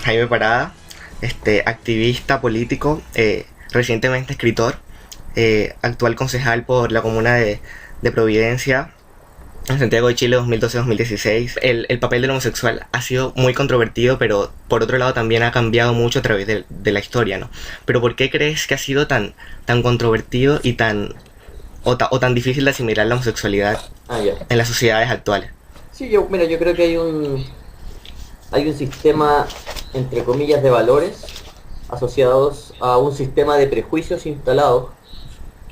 Jaime Parada, activista político, recientemente escritor, actual concejal por la comuna de Providencia, en Santiago de Chile 2012-2016. El papel del homosexual ha sido muy controvertido, pero por otro lado también ha cambiado mucho a través de la historia, ¿no? Pero ¿por qué crees que ha sido tan controvertido y tan difícil de asimilar la homosexualidad Ya. en las sociedades actuales? Sí, mira, yo creo que hay un sistema, entre comillas, de valores asociados a un sistema de prejuicios instalados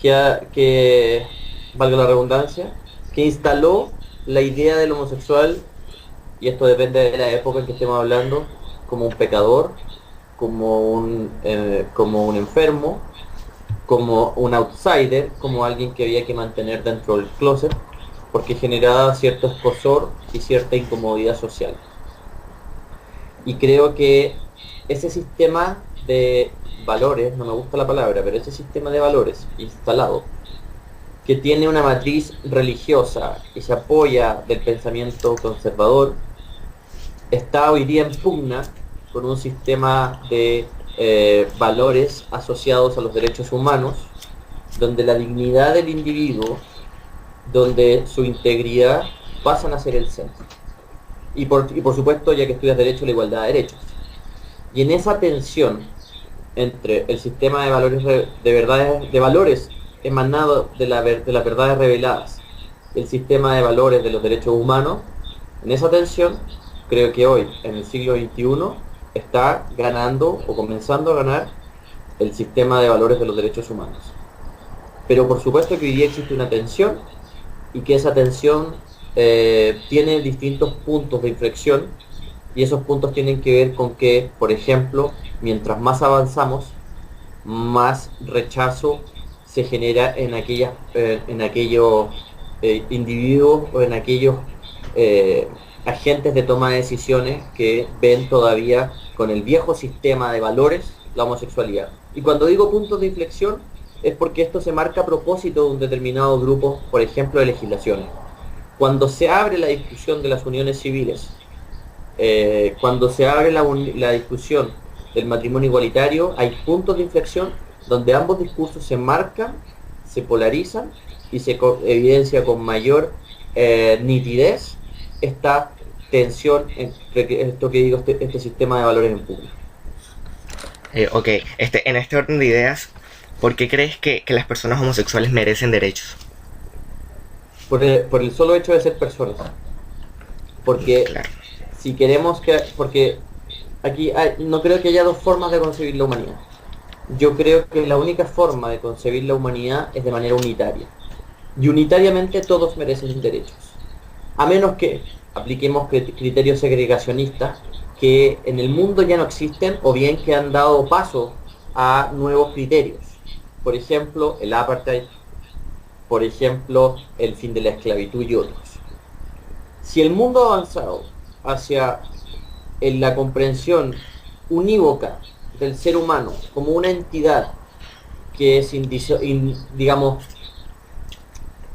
que valga la redundancia, que instaló la idea del homosexual, y esto depende de la época en que estemos hablando, como un pecador, como un enfermo, como un outsider, como alguien que había que mantener dentro del closet, porque generaba cierto escozor y cierta incomodidad social. Y creo que ese sistema de valores, no me gusta la palabra, pero ese sistema de valores instalado, que tiene una matriz religiosa y se apoya del pensamiento conservador, está hoy día en pugna con un sistema de valores asociados a los derechos humanos, donde la dignidad del individuo, donde su integridad pasan a ser el centro. Y por supuesto, ya que estudias Derecho, la igualdad de derechos. Y en esa tensión entre el sistema de valores de valores emanado de las verdades reveladas, el sistema de valores de los derechos humanos, en esa tensión, creo que hoy, en el siglo XXI, está ganando o comenzando a ganar el sistema de valores de los derechos humanos. Pero por supuesto que hoy día existe una tensión y que esa tensión tiene distintos puntos de inflexión, y esos puntos tienen que ver con que, por ejemplo, mientras más avanzamos, más rechazo se genera en aquellos individuos o en aquellos agentes de toma de decisiones que ven todavía con el viejo sistema de valores la homosexualidad. Y cuando digo puntos de inflexión, es porque esto se marca a propósito de un determinado grupo, por ejemplo, de legislaciones. Cuando se abre la discusión de las uniones civiles, cuando se abre la discusión del matrimonio igualitario, hay puntos de inflexión donde ambos discursos se marcan, se polarizan y se evidencia con mayor nitidez esta tensión entre esto que digo, este sistema de valores en público. Ok, en este orden de ideas, ¿por qué crees que las personas homosexuales merecen derechos? Por el solo hecho de ser personas. Porque Claro. si queremos porque aquí no creo que haya dos formas de concebir la humanidad. Yo creo que la única forma de concebir la humanidad es de manera unitaria. Y unitariamente todos merecen derechos. A menos que apliquemos criterios segregacionistas que en el mundo ya no existen, o bien que han dado paso a nuevos criterios. Por ejemplo, el apartheid, por ejemplo, el fin de la esclavitud y otros. Si el mundo ha avanzado hacia la comprensión unívoca del ser humano como una entidad que es digamos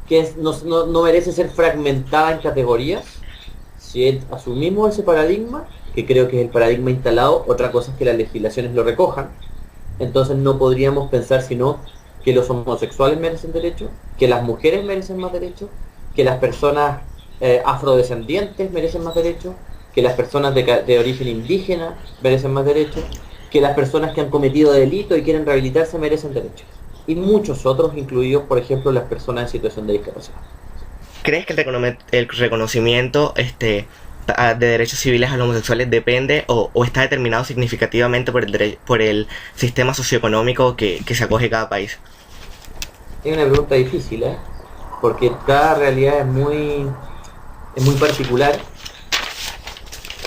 que no merece ser fragmentada en categorías, si asumimos ese paradigma, que creo que es el paradigma instalado, otra cosa es que las legislaciones lo recojan, entonces no podríamos pensar sino que los homosexuales merecen derechos, que las mujeres merecen más derechos, que las personas afrodescendientes merecen más derechos, que las personas de origen indígena merecen más derechos, que las personas que han cometido delito y quieren rehabilitarse merecen derechos. Y muchos otros, incluidos, por ejemplo, las personas en situación de discapacidad. ¿Crees que el reconocimiento de derechos civiles a los homosexuales depende o está determinado significativamente por el sistema socioeconómico que se acoge cada país? Es una pregunta difícil, porque cada realidad es muy particular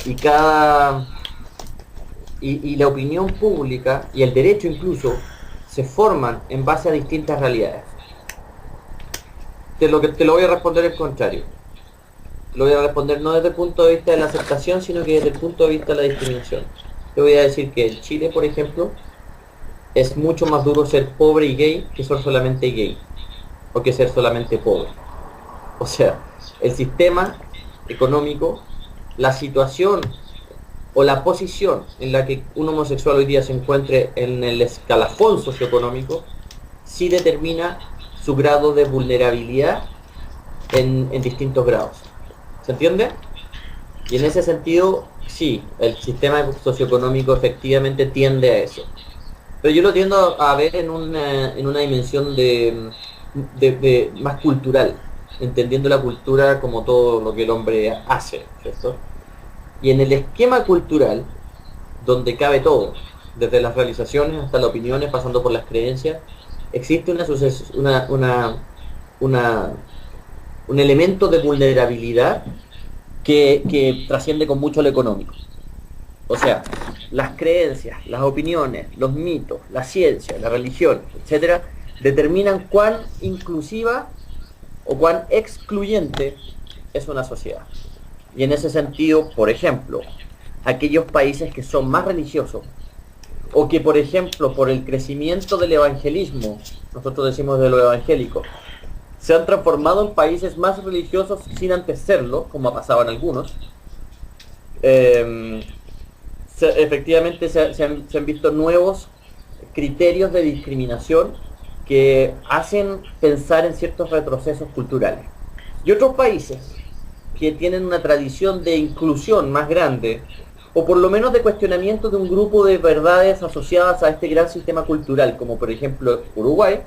y y la opinión pública y el derecho incluso se forman en base a distintas realidades. Te lo voy a responder el contrario. Lo voy a responder no desde el punto de vista de la aceptación, sino que desde el punto de vista de la discriminación. Te voy a decir que en Chile, por ejemplo, es mucho más duro ser pobre y gay que ser solamente gay, o que ser solamente pobre. O sea, el sistema económico, la situación o la posición en la que un homosexual hoy día se encuentre en el escalafón socioeconómico, sí determina su grado de vulnerabilidad en distintos grados. ¿Se entiende? Y en ese sentido, sí, el sistema socioeconómico efectivamente tiende a eso. Pero yo lo tiendo a ver en una dimensión de más cultural, entendiendo la cultura como todo lo que el hombre hace, ¿cierto? Y en el esquema cultural, donde cabe todo, desde las realizaciones hasta las opiniones, pasando por las creencias, existe un elemento de vulnerabilidad que trasciende con mucho lo económico. O sea, las creencias, las opiniones, los mitos, la ciencia, la religión, etcétera, determinan cuán inclusiva o cuán excluyente es una sociedad. Y en ese sentido, por ejemplo, aquellos países que son más religiosos, o que, por ejemplo, por el crecimiento del evangelismo, nosotros decimos de lo evangélico, se han transformado en países más religiosos sin antes serlo, como ha pasado en algunos, efectivamente se han visto nuevos criterios de discriminación que hacen pensar en ciertos retrocesos culturales. Y otros países que tienen una tradición de inclusión más grande, o por lo menos de cuestionamiento de un grupo de verdades asociadas a este gran sistema cultural, como por ejemplo Uruguay,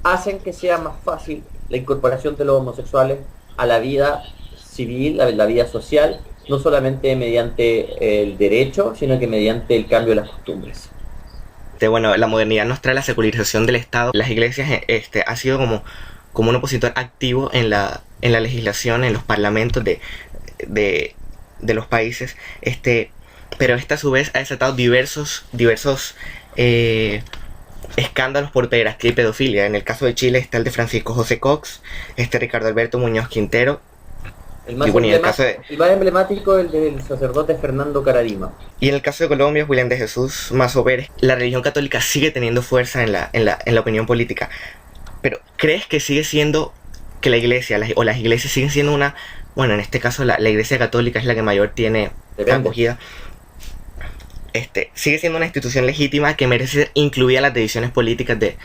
hacen que sea más fácil la incorporación de los homosexuales a la vida civil, a la vida social, no solamente mediante el derecho, sino que mediante el cambio de las costumbres. Bueno, la modernidad nos trae la secularización del Estado. Las iglesias ha sido como un opositor activo en la legislación, en los parlamentos de los países, pero esta a su vez ha desatado diversos escándalos por pederastía y pedofilia. En el caso de Chile está el de Francisco José Cox, Ricardo Alberto Muñoz Quintero. El más emblemático es el del sacerdote Fernando Caradima. Y en el caso de Colombia, William de Jesús Mazo Pérez. La religión católica sigue teniendo fuerza en la opinión política. Pero ¿crees que sigue siendo que la iglesia o las iglesias siguen siendo bueno, en este caso la iglesia católica es la que mayor tiene acogida? Sigue siendo una institución legítima que merece ser incluida en las decisiones políticas de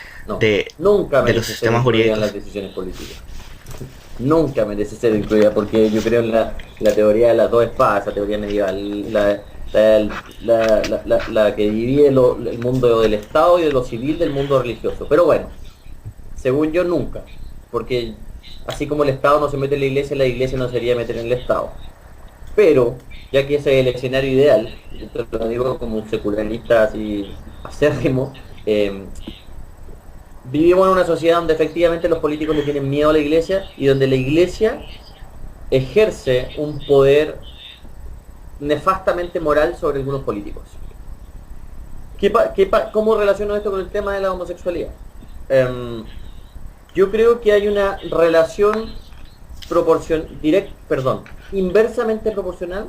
los sistemas jurídicos. Las decisiones políticas. Nunca merece ser incluida, porque yo creo en la teoría de las dos espadas, la teoría medieval, la que divide el mundo del Estado y de lo civil del mundo religioso. Pero bueno, según yo nunca, porque así como el Estado no se mete en la iglesia no sería meter en el Estado. Pero, ya que ese es el escenario ideal, yo te lo digo como un secularista así acérrimo, vivimos en una sociedad donde efectivamente los políticos le tienen miedo a la iglesia y donde la iglesia ejerce un poder nefastamente moral sobre algunos políticos. ¿Cómo relaciono esto con el tema de la homosexualidad? Yo creo que hay una relación inversamente proporcional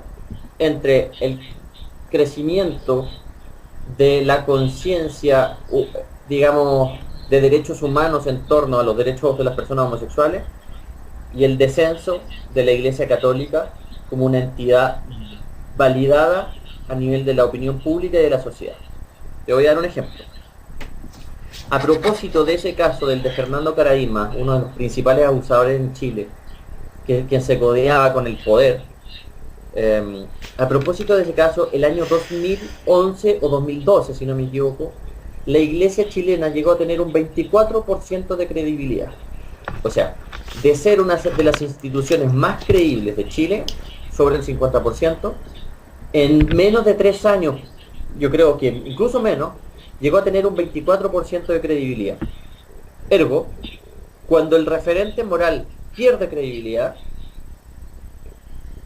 entre el crecimiento de la conciencia, digamos, de derechos humanos en torno a los derechos de las personas homosexuales y el descenso de la Iglesia Católica como una entidad validada a nivel de la opinión pública y de la sociedad. Te voy a dar un ejemplo. A propósito de ese caso del de Fernando Caradima, uno de los principales abusadores en Chile, quien se codeaba con el poder, a propósito de ese caso, el año 2011 o 2012, si no me equivoco, la iglesia chilena llegó a tener un 24% de credibilidad. O sea, de ser una de las instituciones más creíbles de Chile, sobre el 50%, en menos de 3 años, yo creo que incluso menos, llegó a tener un 24% de credibilidad. Ergo, cuando el referente moral pierde credibilidad,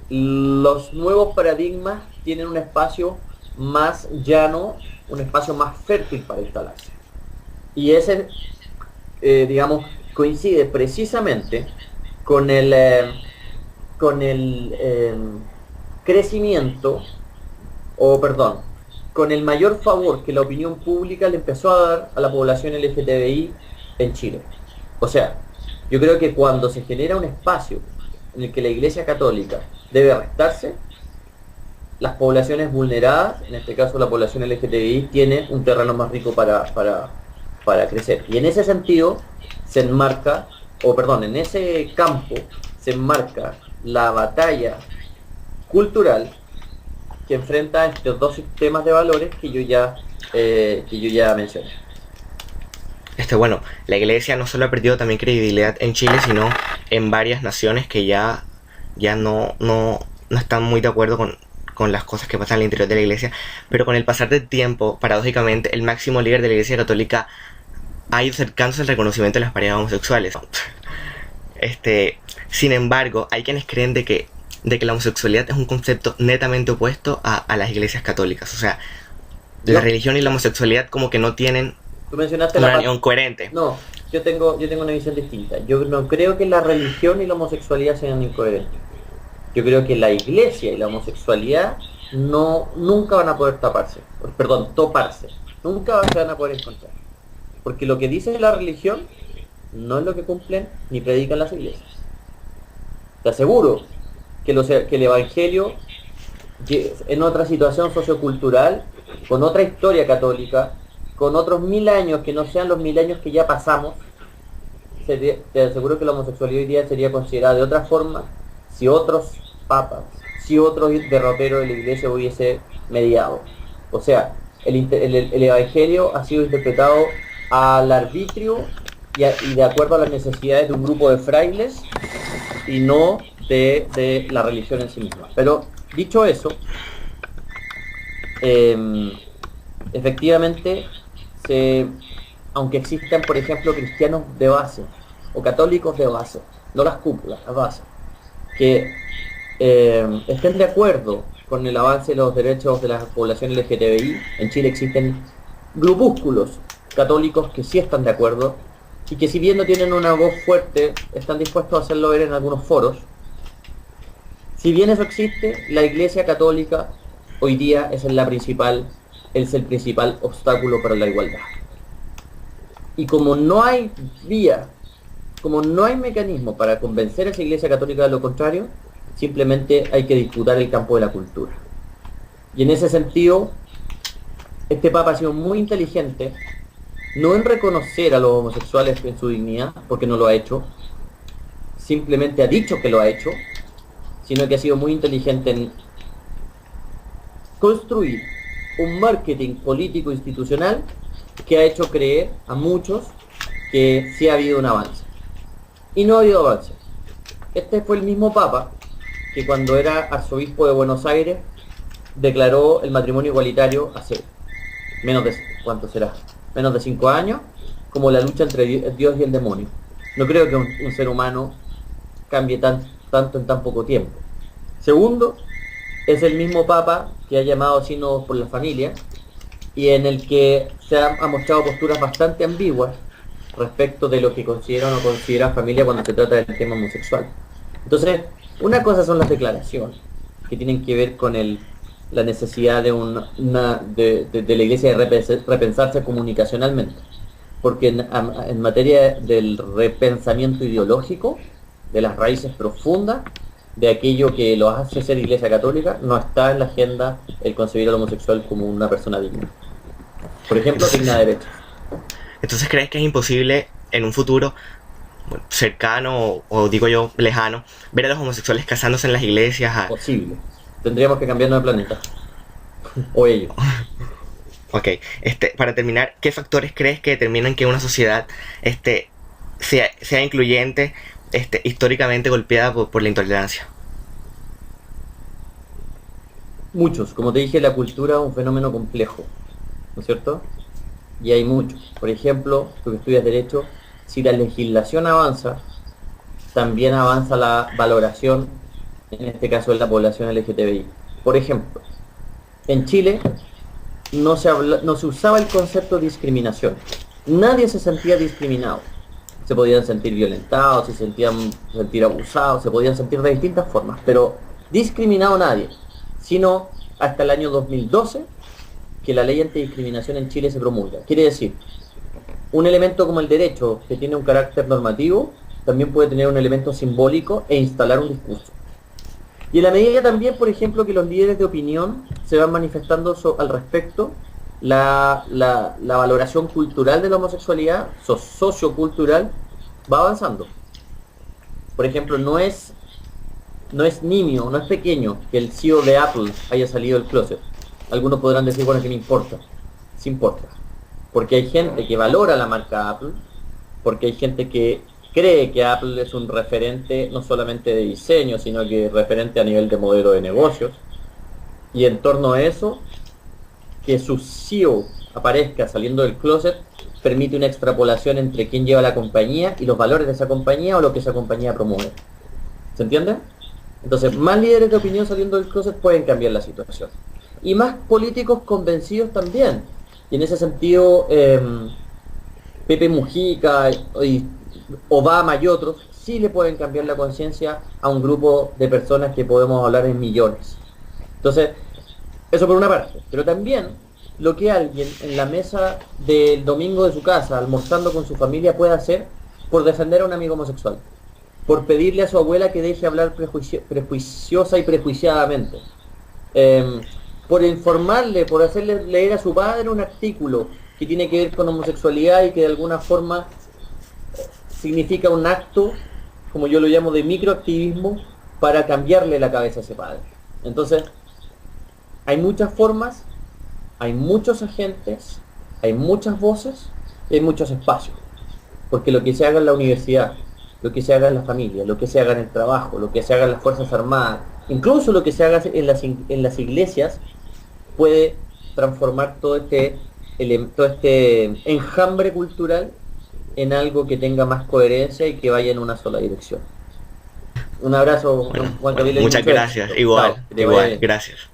los nuevos paradigmas tienen un espacio más llano, un espacio más fértil para instalarse. Y ese, digamos, coincide precisamente con el crecimiento, con el mayor favor que la opinión pública le empezó a dar a la población LGTBI en Chile. O sea, yo creo que cuando se genera un espacio en el que la Iglesia Católica debe restarse, las poblaciones vulneradas, en este caso la población LGTBI, tiene un terreno más rico para crecer. Y en ese sentido se enmarca, o perdón, en ese campo se enmarca la batalla cultural que enfrenta estos dos sistemas de valores que yo ya mencioné. Bueno, la iglesia no solo ha perdido también credibilidad en Chile, sino en varias naciones que ya no están muy de acuerdo con las cosas que pasan al interior de la iglesia. Pero con el pasar del tiempo, paradójicamente, el máximo líder de la iglesia católica ha ido acercándose al reconocimiento de las parejas homosexuales. Sin embargo, hay quienes creen de que la homosexualidad es un concepto netamente opuesto a las iglesias católicas. O sea, la religión y la homosexualidad como que no tienen Tú mencionaste una unión coherente. No, yo tengo una visión distinta. Yo no creo que la religión y la homosexualidad sean incoherentes. Yo creo que la iglesia y la homosexualidad nunca van a poder toparse. Nunca se van a poder encontrar. Porque lo que dice la religión no es lo que cumplen ni predican las iglesias. Te aseguro que el evangelio, en otra situación sociocultural, con otra historia católica, con otros 1000 años que no sean los 1000 años que ya pasamos, te aseguro que la homosexualidad hoy día sería considerada de otra forma si otros papas, si otros derroteros de la iglesia hubiese mediado. O sea, el evangelio ha sido interpretado al arbitrio y de acuerdo a las necesidades de un grupo de frailes y no de la religión en sí misma. Pero dicho eso, efectivamente, aunque existan, por ejemplo, cristianos de base o católicos de base, no las cúpulas, las bases, que estén de acuerdo con el avance de los derechos de la población LGTBI, en Chile existen grupúsculos católicos que sí están de acuerdo y que si bien no tienen una voz fuerte, están dispuestos a hacerlo ver en algunos foros. Si bien eso existe, la Iglesia Católica hoy día es el principal obstáculo para la igualdad. Y como no hay mecanismo para convencer a esa Iglesia Católica de lo contrario, simplemente hay que disputar el campo de la cultura. Y en ese sentido, este Papa ha sido muy inteligente, no en reconocer a los homosexuales en su dignidad, porque no lo ha hecho, simplemente ha dicho que lo ha hecho, sino que ha sido muy inteligente en construir un marketing político institucional que ha hecho creer a muchos que sí ha habido un avance. Y no ha habido avance. Este fue el mismo Papa que cuando era arzobispo de Buenos Aires declaró el matrimonio igualitario hace menos de 5 años, como la lucha entre Dios y el demonio. No creo que un ser humano cambie tanto en tan poco tiempo. Segundo, es el mismo Papa que ha llamado sínodos por la familia y en el que se ha mostrado posturas bastante ambiguas respecto de lo que considera o no considera familia cuando se trata del tema homosexual. Entonces, una cosa son las declaraciones que tienen que ver con la necesidad de la Iglesia de repensarse comunicacionalmente, porque en materia del repensamiento ideológico, de las raíces profundas, de aquello que lo hace ser Iglesia Católica, no está en la agenda el concebir al homosexual como una persona digna. Por ejemplo, digna de derechos. Entonces, ¿crees que es imposible en un futuro cercano o digo yo lejano ver a los homosexuales casándose en las iglesias? Posible. Tendríamos que cambiarnos de planeta. O ellos. Ok, para terminar, ¿qué factores crees que determinan que una sociedad sea incluyente, históricamente golpeada por la intolerancia? Muchos. Como te dije, la cultura es un fenómeno complejo, ¿no es cierto? Y hay muchos. Por ejemplo, tú que estudias Derecho, si la legislación avanza, también avanza la valoración, en este caso de la población LGTBI. Por ejemplo, en Chile no se usaba el concepto de discriminación. Nadie se sentía discriminado. Se podían sentir violentados, se sentían sentir abusados, se podían sentir de distintas formas, pero discriminado nadie, sino hasta el año 2012 que la ley antidiscriminación en Chile se promulga. Quiere decir, un elemento como el derecho, que tiene un carácter normativo, también puede tener un elemento simbólico e instalar un discurso. Y en la medida también, por ejemplo, que los líderes de opinión se van manifestando al respecto, la valoración cultural de la homosexualidad, sociocultural, va avanzando. Por ejemplo, no es nimio, no es pequeño que el CEO de Apple haya salido del closet. Algunos podrán decir, bueno, que no importa. Sí importa. Porque hay gente que valora la marca Apple, porque hay gente que cree que Apple es un referente no solamente de diseño, sino que referente a nivel de modelo de negocios. Y en torno a eso, que su CEO aparezca saliendo del closet permite una extrapolación entre quién lleva la compañía y los valores de esa compañía o lo que esa compañía promueve. ¿Se entiende? Entonces, más líderes de opinión saliendo del closet pueden cambiar la situación. Y más políticos convencidos también. Y en ese sentido, Pepe Mujica y Obama y otros sí le pueden cambiar la conciencia a un grupo de personas que podemos hablar en millones. Entonces, eso por una parte. Pero también lo que alguien en la mesa del domingo de su casa, almorzando con su familia, puede hacer por defender a un amigo homosexual. Por pedirle a su abuela que deje hablar prejuiciosa y prejuiciadamente. Por informarle, por hacerle leer a su padre un artículo que tiene que ver con homosexualidad y que de alguna forma significa un acto, como yo lo llamo, de microactivismo para cambiarle la cabeza a ese padre. Entonces, hay muchas formas, hay muchos agentes, hay muchas voces y hay muchos espacios. Porque lo que se haga en la universidad, lo que se haga en la familia, lo que se haga en el trabajo, lo que se haga en las Fuerzas Armadas, incluso lo que se haga en las iglesias, puede transformar todo este enjambre cultural en algo que tenga más coherencia y que vaya en una sola dirección. Un abrazo, Bueno, Juan bueno, Camilo. muchas gracias. Igual, Chao, que te vaya igual, bien. gracias.